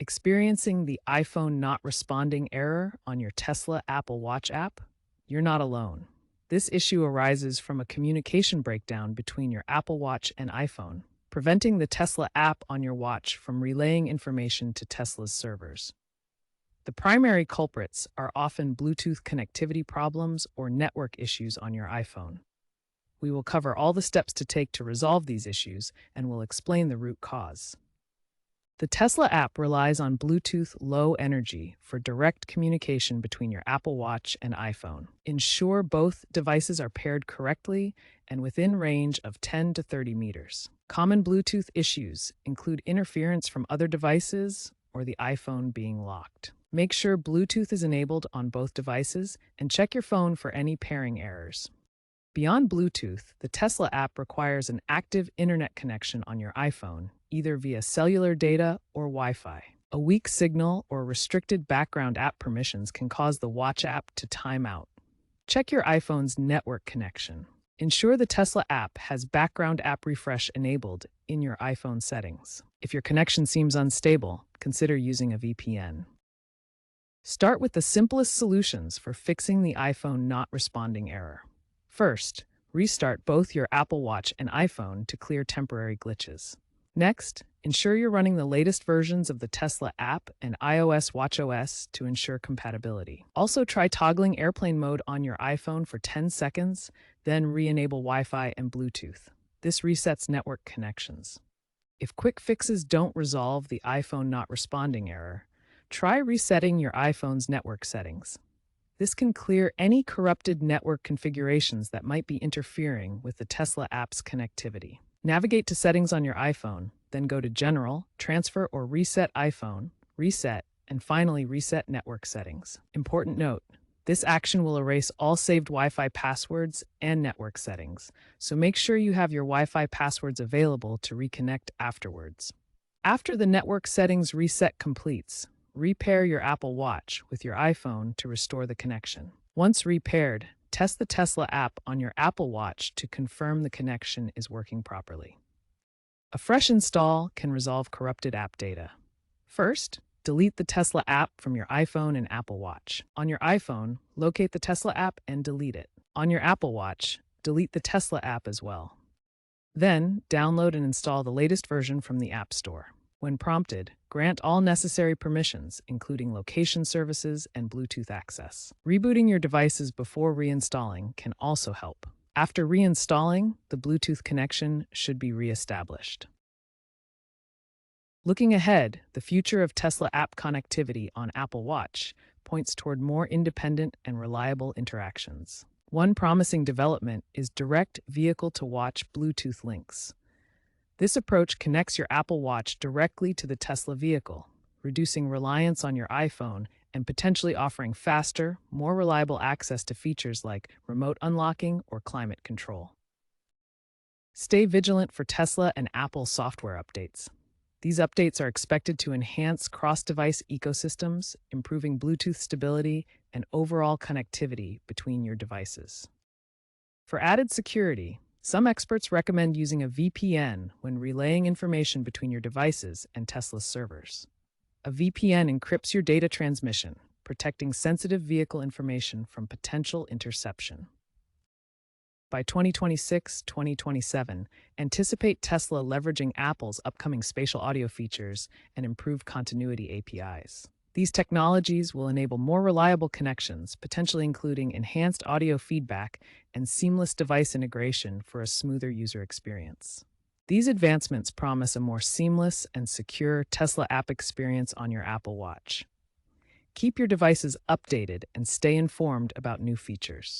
Experiencing the iPhone not responding error on your Tesla Apple Watch app? You're not alone. This issue arises from a communication breakdown between your Apple Watch and iPhone, preventing the Tesla app on your watch from relaying information to Tesla's servers. The primary culprits are often Bluetooth connectivity problems or network issues on your iPhone. We will cover all the steps to take to resolve these issues and will explain the root cause. The Tesla app relies on Bluetooth Low Energy for direct communication between your Apple Watch and iPhone. Ensure both devices are paired correctly and within range of 10 to 30 meters. Common Bluetooth issues include interference from other devices or the iPhone being locked. Make sure Bluetooth is enabled on both devices and check your phone for any pairing errors. Beyond Bluetooth, the Tesla app requires an active internet connection on your iPhone, either via cellular data or Wi-Fi. A weak signal or restricted background app permissions can cause the Watch app to time out. Check your iPhone's network connection. Ensure the Tesla app has background app refresh enabled in your iPhone settings. If your connection seems unstable, consider using a VPN. Start with the simplest solutions for fixing the iPhone not responding error. First, restart both your Apple Watch and iPhone to clear temporary glitches. Next, ensure you're running the latest versions of the Tesla app and iOS watchOS to ensure compatibility. Also, try toggling airplane mode on your iPhone for 10 seconds, then re-enable Wi-Fi and Bluetooth. This resets network connections. If quick fixes don't resolve the iPhone not responding error, try resetting your iPhone's network settings. This can clear any corrupted network configurations that might be interfering with the Tesla app's connectivity. Navigate to Settings on your iPhone, then go to General, Transfer or Reset iPhone, Reset, and finally Reset Network Settings. Important note, this action will erase all saved Wi-Fi passwords and network settings, so make sure you have your Wi-Fi passwords available to reconnect afterwards. After the network settings reset completes, repair your Apple Watch with your iPhone to restore the connection. Once repaired, test the Tesla app on your Apple Watch to confirm the connection is working properly. A fresh install can resolve corrupted app data. First, delete the Tesla app from your iPhone and Apple Watch. On your iPhone, locate the Tesla app and delete it. On your Apple Watch, delete the Tesla app as well. Then, download and install the latest version from the App Store. When prompted, grant all necessary permissions, including location services and Bluetooth access. Rebooting your devices before reinstalling can also help. After reinstalling, the Bluetooth connection should be reestablished. Looking ahead, the future of Tesla app connectivity on Apple Watch points toward more independent and reliable interactions. One promising development is direct vehicle-to-watch Bluetooth links. This approach connects your Apple Watch directly to the Tesla vehicle, reducing reliance on your iPhone and potentially offering faster, more reliable access to features like remote unlocking or climate control. Stay vigilant for Tesla and Apple software updates. These updates are expected to enhance cross-device ecosystems, improving Bluetooth stability and overall connectivity between your devices. For added security, some experts recommend using a VPN when relaying information between your devices and Tesla's servers. A VPN encrypts your data transmission, protecting sensitive vehicle information from potential interception. By 2026-2027, anticipate Tesla leveraging Apple's upcoming spatial audio features and improved continuity APIs. These technologies will enable more reliable connections, potentially including enhanced audio feedback and seamless device integration for a smoother user experience. These advancements promise a more seamless and secure Tesla app experience on your Apple Watch. Keep your devices updated and stay informed about new features.